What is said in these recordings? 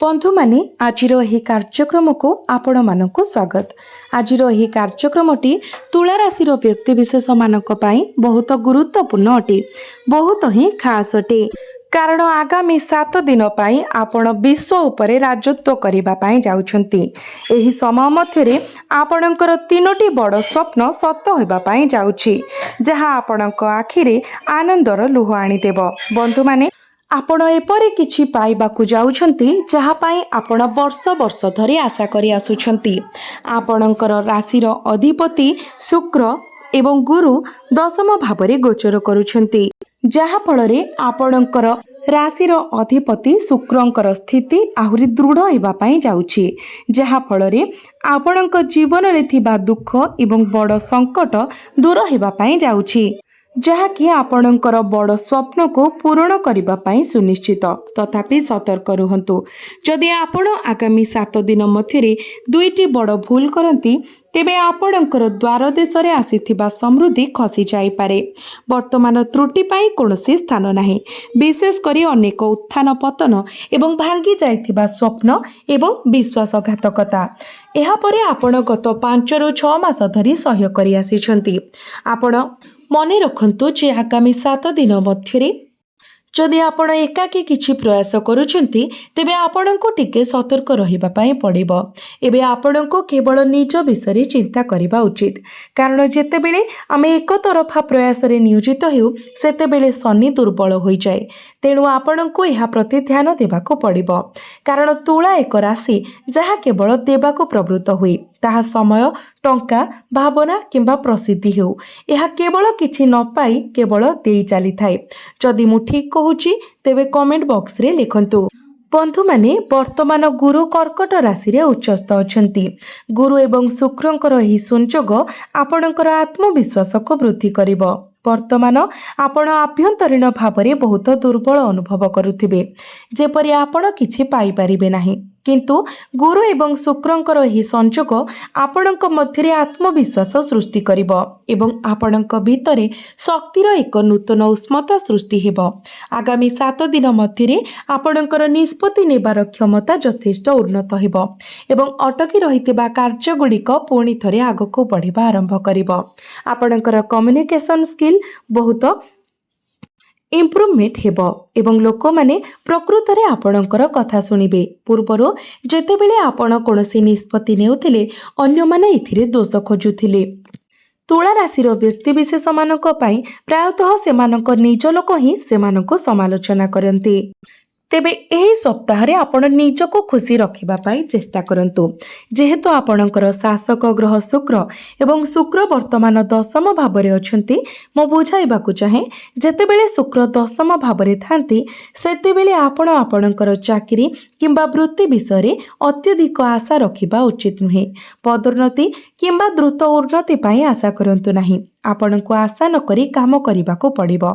बंधु माने आजिर एही कार्यक्रम को आपण मानक स्वागत। आजिर एही कार्यक्रमटी तुला राशि व्यक्तिविशेष मानक पई बहुत गुरुत्वपूर्ण अटे, बहुत ही खास अटे। कारण आगामी 7 दिन पाई आपण विश्व उपरे राजत्व करिबा पाई जाउछंती। एही समय मध्यरे आपणकर 3टी बड़ स्वप्न सत होबा पाई जाउछि, जहा आपणक आखिरे आनंदर लुह आनी देबो। बंधु माने आपण एपरि किछि पाइबाकु जाउछंती जहा पाई आपण वर्ष वर्ष धरि आशा करि आसुछंती। आपणकर राशिर अधिपति शुक्र एवं गुरु दशम भावरे गोचर करुछंती, जहा फलरे आपणकर राशिर अधिपति शुक्रंकर स्थिति आहुरी दृढ़ हेबा पाई जाउछि, जहा फलरे आपणक जीवन रे थिबा दुख एवं बड़ संकट दूर हेबा पाई जाउछि, जहाँकि आपणकर बड़ स्वप्न को पूरण करिबा पाई सुनिश्चित। तथापि सतर्क रुहंतु, जदि आपण आगामी 7 दिन मध्यरे 2टी बड़ भूल करंती तेबे आपणकर द्वार देश रे आसीथिबा समृद्धि खसी जाई पारे। वर्तमान त्रुटि पाई कोनोसी स्थान नाही, विशेष करी अनेक उत्थान पतन एवं भांगी जाइथिबा स्वप्न एवं विश्वासघातकता एहा परे आपण गत 5 ରୁ 6 मास धरि सहय करि आसीछंती। आपण मने रखंतु जे आगामी 7 दिन मध्यरे जदि आपण एकाकी किछि प्रयास करूछंती तेबे आपणको टिके सतर्क रहिबा पाई पड़िबो। एबे आपणको केवल निज विषय चिंता करिबा उचित, कारण जेतेबेले आमे एक तरफा प्रयास रे नियोजित हेउ सेतेबेले शनि दुर्बल होई जाय। तेणु आपणको एहा प्रति ध्यान देबाको पड़िबो, कारण तुला एक राशि जहा केवल देबाको प्रवृत्त हुई, ताहा समय टंका भावना किंबा प्रसिद्धि हेउ एहा केवल किछि न पाई केवल देई चली थाए। जदि मु ठीक कहूची तेबे कमेंट बॉक्स रे लिखंतु। बंधु माने वर्तमान गुरु कर्कट राशि रे उच्चस्थ अछंती। गुरु एवं शुक्रंकर एही संयोग आपणकर आत्मविश्वास को वृद्धि करिवो। वर्तमान आपण आभ्यंतरीण भावरे बहुत दुर्बल अनुभव करुथिबे, जेपरि आपण किछि पाई परिबे नाही, किंतु गुरु एवं शुक्रंकर एही संयोग आपणक मध्यरे आत्मविश्वास सृष्टि करिवो एवं आपणक भितरे शक्तिर एक नूतन उष्मता सृष्टि हेबो। आगामी 7 दिन मध्यरे आपणकर निष्पत्ति नेबार क्षमता यथेष्ट उन्नत हेबो एवं अटकी रहितबा कार्य गुड़िक पुणी थरे आगको बढ़िबा आरंभ करिवो। आपणकर कम्युनिकेशन स्किल बहुत इम्प्रूवमेंट हेबो एवं लोक माने प्रकृत रे आपणकर कथा सुनिबे। पूर्वरो जेतेबेले आपण कोनोसी निष्पत्ति नेउथिले अन्य माने इथिरे दोष खोजुथिले। तुला राशिर व्यक्तिविशेष मानक पई प्रायतः सेमानक निज लोक ही सेमानक समालोचना करंती। तेबे एही सप्ताह रे आपण निजको खुशी रखिबा पाई चेष्टा करंतु, जेहेतु आपणकर शासक ग्रह शुक्र एवं शुक्र वर्तमान दशम भावरे अछंती। मो बुझाइबाकु चाहे, जेतेबेले शुक्र दशम भावरे थांती सेतेबेले आपण आपणकर चाकरी किंबा वृत्ति विषय रे अत्यधिक आशा रखिबा उचित नुहे। पदोन्नति किंबा द्रुत उन्नति पाई आशा करंतु नाही। आपण को आशा न करी काम करिबाको पड़िबो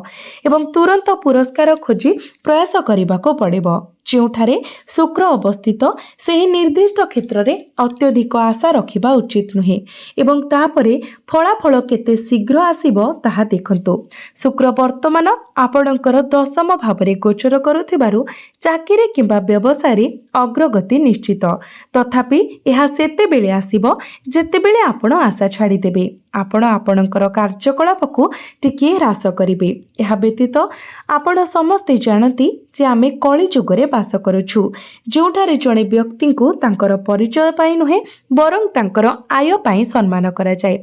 एवं तुरंत पुरस्कार खोजी प्रयास करिबाको पड़िबो। जोठारे शुक्र अवस्थित सेही निर्दिष्ट क्षेत्र रे अत्यधिक आशा रखिबा उचित नुहे एवं तापरे फलाफल केते शीघ्र आसीबो ताहा देखंतु। शुक्र वर्तमान आपणकर दशम भावरे गोचर करुथिबारु चाकरी किंबा व्यवसाय रे अग्रगति निश्चित। तथापि एहा सेतेबेले आसीबो जेतेबेले आपण आशा छाड़ी देबे, आपण आपणकर कार्यकलाप को टिके ह्रास करिबे। एहा व्यतीत आपण समस्ते जानती जे आमे कली जुगरे बास करुछु, जोठारे जणे व्यक्ति को तांकर परिचय पाई नुहे बरं तांकर आय पाई सम्मान करा जाय।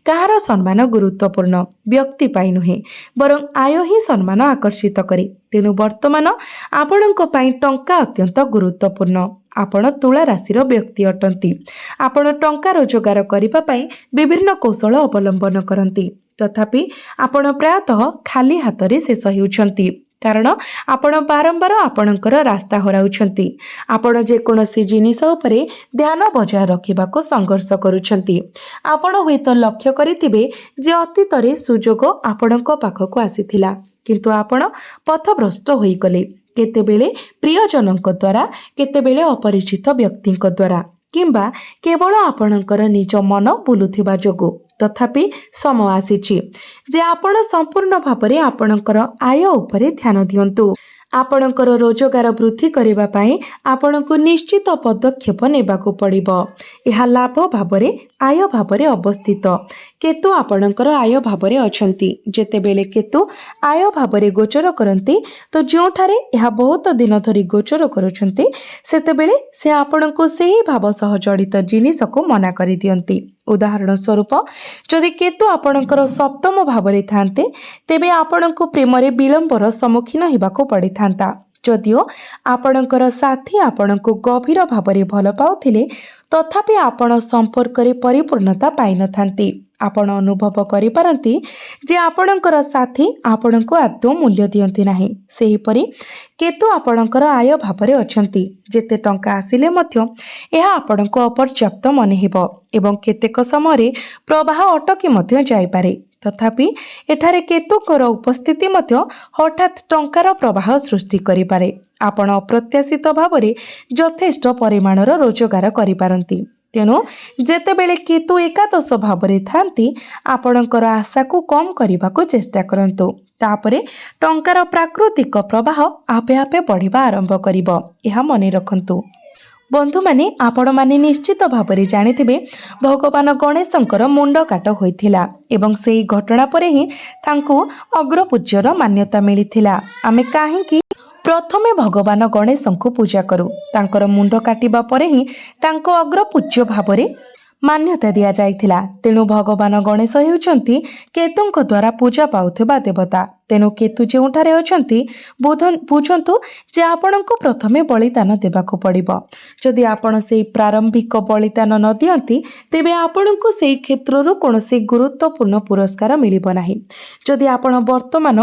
कहार सम्मान गुरुत्वपूर्ण, व्यक्ति पाई नुहे बरं आय ही सम्मान आकर्षित करे। तेणु वर्तमान आपणक पाई टंका अत्यंत गुरुत्वपूर्ण। आपण तुला राशिर व्यक्ति अटंती। आपण टंका रोजगार करिबा पाई विभिन्न कौशल अवलंबन करंती, तथापि आपण प्रायतः खाली हातरे शेष हेउछंती, कारण आपण बारंबार आपणकर रास्ता हराउछंती। आपण जे कोनोसी जिनिस उपरे ध्यान बजाय रखिबाको संघर्ष करूछंती। आपण होइत लक्ष्य करिथिबे जे अतीत रे सुजोग आपणक पाखको आसीथिला, किंतु आपण पथभ्रष्ट होई गले, केतेबेले प्रियजनक द्वारा, केतेबेले अपरिचित व्यक्तिक द्वारा, किंबा केवल आपणकर निज मन बुलुथिबा जोगु। तथापि समय आसीछि जे आपण संपूर्ण भाबरे आपणकर आय उपरे ध्यान दियंतु। ଆପଣଙ୍କର ରୋଜଗାର ବୃଦ୍ଧି କରିବା ପାଇଁ ଆପଣଙ୍କୁ ନିଶ୍ଚିତ ପଦକ୍ଷେପ ନେବାକୁ ପଡ଼ିବ। ଏହା ଲାଭ ଭାବରେ ଆୟ ଭାବରେ ଅବସ୍ଥିତ। କେତୁ ଆପଣଙ୍କର ଆୟ ଭାବରେ ଅଛନ୍ତି। ଯେତେବେଳେ କେତୁ ଆୟ ଭାବରେ ଗୋଚର କରନ୍ତି ତ ଯେଉଁଠାରେ ଏହା ବହୁତ ଦିନ ଧରି ଗୋଚର କରୁଛନ୍ତି ସେତେବେଳେ ସେ ଆପଣଙ୍କୁ ସେହି ଭାବ ସହ ଜଡ଼ିତ ଜିନିଷକୁ ମନା କରିଦିଅନ୍ତି। ଉଦାହରଣ ସ୍ୱରୂପ ଯଦି କେତୁ ଆପଣଙ୍କର ସପ୍ତମ ଭାବରେ ଥାନ୍ତେ ତେବେ ଆପଣଙ୍କୁ ପ୍ରେମରେ ବିଳମ୍ବର ସମ୍ମୁଖୀନ ହେବାକୁ ପଡ଼ିଥାନ୍ତା। ଯଦିଓ ଆପଣଙ୍କର ସାଥୀ ଆପଣଙ୍କୁ ଗଭୀର ଭାବରେ ଭଲ ପାଉଥିଲେ ତଥାପି ଆପଣ ସମ୍ପର୍କରେ ପରିପୂର୍ଣ୍ଣତା ପାଇନଥାନ୍ତି। ଆପଣ ଅନୁଭବ କରିପାରନ୍ତି ଯେ ଆପଣଙ୍କର ସାଥୀ ଆପଣଙ୍କୁ ଆଦୌ ମୂଲ୍ୟ ଦିଅନ୍ତି ନାହିଁ। ସେହିପରି କେତୁ ଆପଣଙ୍କର ଆୟ ଭାବରେ ଅଛନ୍ତି। ଯେତେ ଟଙ୍କା ଆସିଲେ ମଧ୍ୟ ଏହା ଆପଣଙ୍କୁ ଅପର୍ଯ୍ୟାପ୍ତ ମନେହେବ ଏବଂ କେତେକ ସମୟରେ ପ୍ରବାହ ଅଟକି ମଧ୍ୟ ଯାଇପାରେ। ତଥାପି ଏଠାରେ କେତୁଙ୍କର ଉପସ୍ଥିତି ମଧ୍ୟ ହଠାତ୍ ଟଙ୍କାର ପ୍ରବାହ ସୃଷ୍ଟି କରିପାରେ। ଆପଣ ଅପ୍ରତ୍ୟାଶିତ ଭାବରେ ଯଥେଷ୍ଟ ପରିମାଣର ରୋଜଗାର କରିପାରନ୍ତି। ତେଣୁ ଯେତେବେଳେ କେତୁ ଏକାଦଶ ଭାବରେ ଥାନ୍ତି ଆପଣଙ୍କର ଆଶାକୁ କମ୍ କରିବାକୁ ଚେଷ୍ଟା କରନ୍ତୁ। ତାପରେ ଟଙ୍କାର ପ୍ରାକୃତିକ ପ୍ରବାହ ଆପେ ଆପେ ବଢ଼ିବା ଆରମ୍ଭ କରିବ। ଏହା ମନେ ରଖନ୍ତୁ। ବନ୍ଧୁମାନେ, ଆପଣମାନେ ନିଶ୍ଚିତ ଭାବରେ ଜାଣିଥିବେ ଭଗବାନ ଗଣେଶଙ୍କର ମୁଣ୍ଡ କାଟ ହୋଇଥିଲା ଏବଂ ସେହି ଘଟଣା ପରେ ହିଁ ତାଙ୍କୁ ଅଗ୍ରପୂଜ୍ୟର ମାନ୍ୟତା ମିଳିଥିଲା। ଆମେ କାହିଁକି ପ୍ରଥମେ ଭଗବାନ ଗଣେଶଙ୍କୁ ପୂଜା କରୁ? ତାଙ୍କର ମୁଣ୍ଡ କାଟିବା ପରେ ହିଁ ତାଙ୍କୁ ଅଗ୍ରପୂଜ୍ୟ ଭାବରେ ମାନ୍ୟତା ଦିଆଯାଇଥିଲା। ତେଣୁ ଭଗବାନ ଗଣେଶ ହେଉଛନ୍ତି କେତୁଙ୍କ ଦ୍ୱାରା ପୂଜା ପାଉଥିବା ଦେବତା। ତେଣୁ କେତୁ ଯେଉଁଠାରେ ଅଛନ୍ତି ବୁଝନ୍ତୁ ଯେ ଆପଣଙ୍କୁ ପ୍ରଥମେ ବଳିଦାନ ଦେବାକୁ ପଡ଼ିବ। ଯଦି ଆପଣ ସେହି ପ୍ରାରମ୍ଭିକ ବଳିଦାନ ନ ଦିଅନ୍ତି ତେବେ ଆପଣଙ୍କୁ ସେହି କ୍ଷେତ୍ରରୁ କୌଣସି ଗୁରୁତ୍ୱପୂର୍ଣ୍ଣ ପୁରସ୍କାର ମିଳିବ ନାହିଁ। ଯଦି ଆପଣ ବର୍ତ୍ତମାନ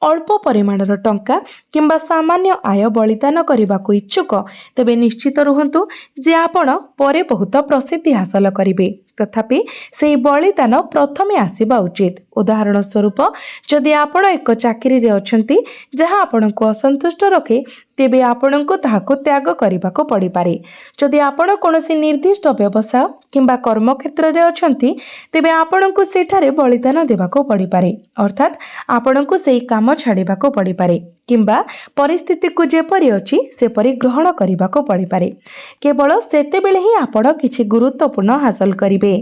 ଅଳ୍ପ ପରିମାଣର ଟଙ୍କା କିମ୍ବା ସାମାନ୍ୟ ଆୟ ବଳିଦାନ କରିବାକୁ ଇଚ୍ଛୁକ ତେବେ ନିଶ୍ଚିତ ରୁହନ୍ତୁ ଯେ ଆପଣ ପରେ ବହୁତ ପ୍ରସିଦ୍ଧି ହାସଲ କରିବେ। ତଥାପି ସେହି ବଳିଦାନ ପ୍ରଥମେ ଆସିବା ଉଚିତ। ଉଦାହରଣ ସ୍ୱରୂପ ଯଦି ଆପଣ ଏକ ଚାକିରିରେ ଅଛନ୍ତି ଯାହା ଆପଣଙ୍କୁ ଅସନ୍ତୁଷ୍ଟ ରଖେ ତେବେ ଆପଣଙ୍କୁ ତାହାକୁ ତ୍ୟାଗ କରିବାକୁ ପଡ଼ିପାରେ। ଯଦି ଆପଣ କୌଣସି ନିର୍ଦ୍ଦିଷ୍ଟ ବ୍ୟବସାୟ କିମ୍ବା କର୍ମକ୍ଷେତ୍ରରେ ଅଛନ୍ତି ତେବେ ଆପଣଙ୍କୁ ସେଠାରେ ବଳିଦାନ ଦେବାକୁ ପଡ଼ିପାରେ। ଅର୍ଥାତ୍ ଆପଣଙ୍କୁ ସେହି କାମ ଛାଡ଼ିବାକୁ ପଡ଼ିପାରେ କିମ୍ବା ପରିସ୍ଥିତିକୁ ଯେପରି ଅଛି ସେପରି ଗ୍ରହଣ କରିବାକୁ ପଡ଼ିପାରେ। କେବଳ ସେତେବେଳେ ହିଁ ଆପଣ କିଛି ଗୁରୁତ୍ୱପୂର୍ଣ୍ଣ ହାସଲ କରିବେ।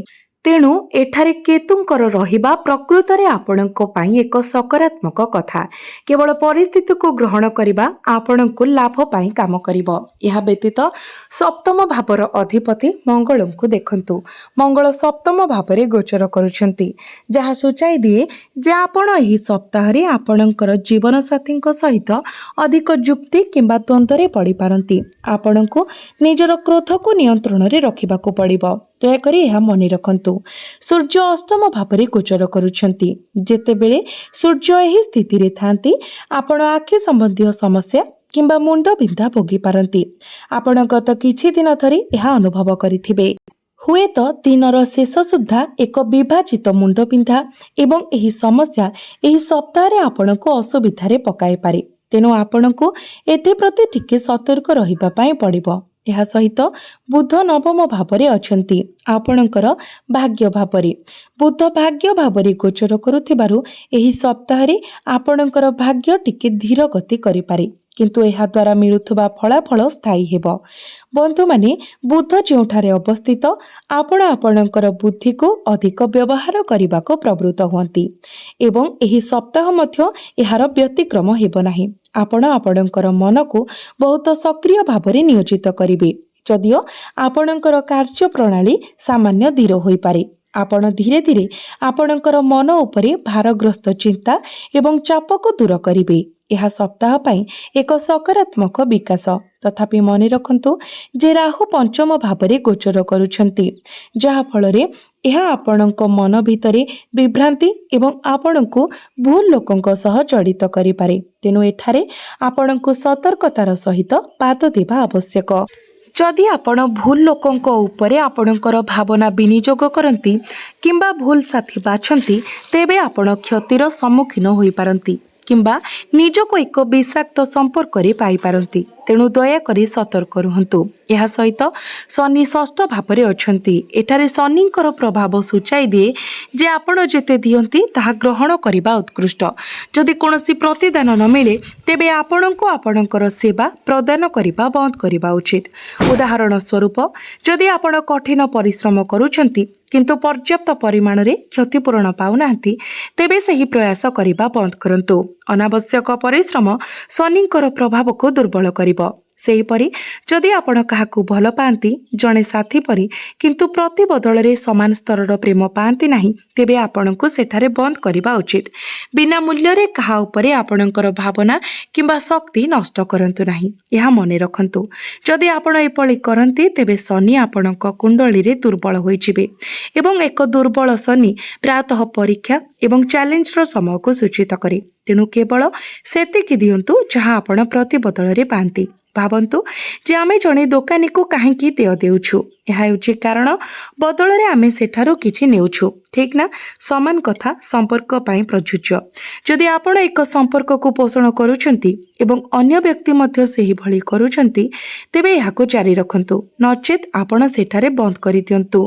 ତେଣୁ ଏଠାରେ କେତୁଙ୍କର ରହିବା ପ୍ରକୃତରେ ଆପଣଙ୍କ ପାଇଁ ଏକ ସକାରାତ୍ମକ କଥା। କେବଳ ପରିସ୍ଥିତିକୁ ଗ୍ରହଣ କରିବା ଆପଣଙ୍କୁ ଲାଭ ପାଇଁ କାମ କରିବ। ଏହା ବ୍ୟତୀତ ସପ୍ତମ ଭାବର ଅଧିପତି ମଙ୍ଗଳଙ୍କୁ ଦେଖନ୍ତୁ। ମଙ୍ଗଳ ସପ୍ତମ ଭାବରେ ଗୋଚର କରୁଛନ୍ତି ଯାହା ସୂଚାଇ ଦିଏ ଯେ ଆପଣ ଏହି ସପ୍ତାହରେ ଆପଣଙ୍କର ଜୀବନସାଥୀଙ୍କ ସହିତ ଅଧିକ ଯୁକ୍ତି କିମ୍ବା ଦ୍ୱନ୍ଦ୍ୱରେ ପଡ଼ିପାରନ୍ତି। ଆପଣଙ୍କୁ ନିଜର କ୍ରୋଧକୁ ନିୟନ୍ତ୍ରଣରେ ରଖିବାକୁ ପଡ଼ିବ। ଦୟାକରି ଏହା ମନେ ରଖନ୍ତୁ। ସୂର୍ଯ୍ୟ ଅଷ୍ଟମ ଭାବରେ ଗୋଚର କରୁଛନ୍ତି। ଯେତେବେଳେ ସୂର୍ଯ୍ୟ ଏହି ସ୍ଥିତିରେ ଥାନ୍ତି ଆପଣ ଆଖି ସମ୍ବନ୍ଧୀୟ ସମସ୍ୟା କିମ୍ବା ମୁଣ୍ଡ ବିନ୍ଧା ଭୋଗିପାରନ୍ତି। ଆପଣ ଗତ କିଛି ଦିନ ଧରି ଏହା ଅନୁଭବ କରିଥିବେ। ହୁଏତ ଦିନର ଶେଷ ସୁଦ୍ଧା ଏକ ବିଭାଜିତ ମୁଣ୍ଡବିନ୍ଧା ଏବଂ ଏହି ସମସ୍ୟା ଏହି ସପ୍ତାହରେ ଆପଣଙ୍କୁ ଅସୁବିଧାରେ ପକାଇପାରେ। ତେଣୁ ଆପଣଙ୍କୁ ଏଥିପ୍ରତି ଟିକେ ସତର୍କ ରହିବା ପାଇଁ ପଡ଼ିବ। ଏହା ସହିତ ବୁଧ ନବମ ଭାବରେ ଅଛନ୍ତି ଆପଣଙ୍କର ଭାଗ୍ୟ ଭାବରେ। ବୁଧ ଭାଗ୍ୟ ଭାବରେ ଗୋଚର କରୁଥିବାରୁ ଏହି ସପ୍ତାହରେ ଆପଣଙ୍କର ଭାଗ୍ୟ ଟିକେ ଧୀର ଗତି କରିପାରେ କିନ୍ତୁ ଏହା ଦ୍ୱାରା ମିଳୁଥିବା ଫଳାଫଳ ସ୍ଥାୟୀ ହେବ। ବନ୍ଧୁମାନେ, ବୁଧ ଯେଉଁଠାରେ ଅବସ୍ଥିତ ଆପଣ ଆପଣଙ୍କର ବୁଦ୍ଧିକୁ ଅଧିକ ବ୍ୟବହାର କରିବାକୁ ପ୍ରବୃତ୍ତ ହୁଅନ୍ତି ଏବଂ ଏହି ସପ୍ତାହ ମଧ୍ୟ ଏହାର ବ୍ୟତିକ୍ରମ ହେବ ନାହିଁ। ଆପଣ ଆପଣଙ୍କର ମନକୁ ବହୁତ ସକ୍ରିୟ ଭାବରେ ନିୟୋଜିତ କରିବେ। ଯଦିଓ ଆପଣଙ୍କର କାର୍ଯ୍ୟ ପ୍ରଣାଳୀ ସାମାନ୍ୟ ଧୀର ହୋଇପାରେ ଆପଣ ଧୀରେ ଧୀରେ ଆପଣଙ୍କର ମନ ଉପରେ ଭାରଗ୍ରସ୍ତ ଚିନ୍ତା ଏବଂ ଚାପକୁ ଦୂର କରିବେ। ଏହା ସପ୍ତାହ ପାଇଁ ଏକ ସକାରାତ୍ମକ ବିକାଶ। ତଥାପି ମନେ ରଖନ୍ତୁ ଯେ ରାହୁ ପଞ୍ଚମ ଭାବରେ ଗୋଚର କରୁଛନ୍ତି ଯାହାଫଳରେ ଏହା ଆପଣଙ୍କ ମନ ଭିତରେ ବିଭ୍ରାନ୍ତି ଏବଂ ଆପଣଙ୍କୁ ଭୁଲ ଲୋକଙ୍କ ସହ ଜଡ଼ିତ କରିପାରେ। ତେଣୁ ଏଠାରେ ଆପଣଙ୍କୁ ସତର୍କତାର ସହିତ ପାଦ ଦେବା ଆବଶ୍ୟକ। ଯଦି ଆପଣ ଭୁଲ ଲୋକଙ୍କ ଉପରେ ଆପଣଙ୍କର ଭାବନା ବିନିଯୋଗ କରନ୍ତି କିମ୍ବା ଭୁଲ ସାଥୀ ବାଛନ୍ତି ତେବେ ଆପଣ କ୍ଷତିର ସମ୍ମୁଖୀନ ହୋଇପାରନ୍ତି। କିମ୍ବା ନିଜକୁ ଏକ ବିଷାକ୍ତ ସମ୍ପର୍କରେ ପାଇପାରନ୍ତି। ତେଣୁ ଦୟାକରି ସତର୍କ ରୁହନ୍ତୁ। ଏହା ସହିତ ଶନି ଷଷ୍ଠ ଭାବରେ ଅଛନ୍ତି। ଏଠାରେ ଶନିଙ୍କର ପ୍ରଭାବ ସୂଚାଇ ଦିଏ ଯେ ଆପଣ ଯେତେ ଦିଅନ୍ତି ତାହା ଗ୍ରହଣ କରିବା ଉତ୍କୃଷ୍ଟ। ଯଦି କୌଣସି ପ୍ରତିଦାନ ନ ମିଳେ ତେବେ ଆପଣଙ୍କୁ ଆପଣଙ୍କର ସେବା ପ୍ରଦାନ କରିବା ବନ୍ଦ କରିବା ଉଚିତ। ଉଦାହରଣ ସ୍ୱରୂପ, ଯଦି ଆପଣ କଠିନ ପରିଶ୍ରମ କରୁଛନ୍ତି କିନ୍ତୁ ପର୍ଯ୍ୟାପ୍ତ ପରିମାଣରେ କ୍ଷତିପୂରଣ ପାଉନାହାନ୍ତି, ତେବେ ସେହି ପ୍ରୟାସ କରିବା ବନ୍ଦ କରନ୍ତୁ। ଅନାବଶ୍ୟକ ପରିଶ୍ରମ ଶନିଙ୍କର ପ୍ରଭାବକୁ ଦୁର୍ବଳ କରିବ। ସେହିପରି ଯଦି ଆପଣ କାହାକୁ ଭଲ ପାଆନ୍ତି, ଜଣେ ସାଥୀ ପରି, କିନ୍ତୁ ପ୍ରତି ବଦଳରେ ସମାନ ସ୍ତରର ପ୍ରେମ ପାଆନ୍ତି ନାହିଁ, ତେବେ ଆପଣଙ୍କୁ ସେଠାରେ ବନ୍ଦ କରିବା ଉଚିତ। ବିନା ମୂଲ୍ୟରେ କାହା ଉପରେ ଆପଣଙ୍କର ଭାବନା କିମ୍ବା ଶକ୍ତି ନଷ୍ଟ କରନ୍ତୁ ନାହିଁ। ଏହା ମନେ ରଖନ୍ତୁ, ଯଦି ଆପଣ ଏପରି କରନ୍ତି ତେବେ ଶନି ଆପଣଙ୍କ କୁଣ୍ଡଳୀରେ ଦୁର୍ବଳ ହୋଇଯିବେ ଏବଂ ଏକ ଦୁର୍ବଳ ଶନି ପ୍ରାୟତଃ ପରୀକ୍ଷା ଏବଂ ଚ୍ୟାଲେଞ୍ଜର ସମୟକୁ ସୂଚିତ କରେ। ତେଣୁ କେବଳ ସେତିକି ଦିଅନ୍ତୁ ଯାହା ଆପଣ ପ୍ରତି ବଦଳରେ ପାଆନ୍ତି। ଭାବନ୍ତୁ ଯେ ଆମେ ଜଣେ ଦୋକାନୀକୁ କାହିଁକି ଦେୟ ଦେଉଛୁ। ଏହା ହେଉଛି କାରଣ ବଦଳରେ ଆମେ ସେଠାରୁ କିଛି ନେଉଛୁ, ଠିକ୍ ନା? ସମାନ କଥା ସମ୍ପର୍କ ପାଇଁ ପ୍ରଯୁଜ୍ୟ। ଯଦି ଆପଣ ଏକ ସମ୍ପର୍କକୁ ପୋଷଣ କରୁଛନ୍ତି ଏବଂ ଅନ୍ୟ ବ୍ୟକ୍ତି ମଧ୍ୟ ସେହିଭଳି କରୁଛନ୍ତି, ତେବେ ଏହାକୁ ଜାରି ରଖନ୍ତୁ, ନଚେତ୍ ଆପଣ ସେଠାରେ ବନ୍ଦ କରିଦିଅନ୍ତୁ।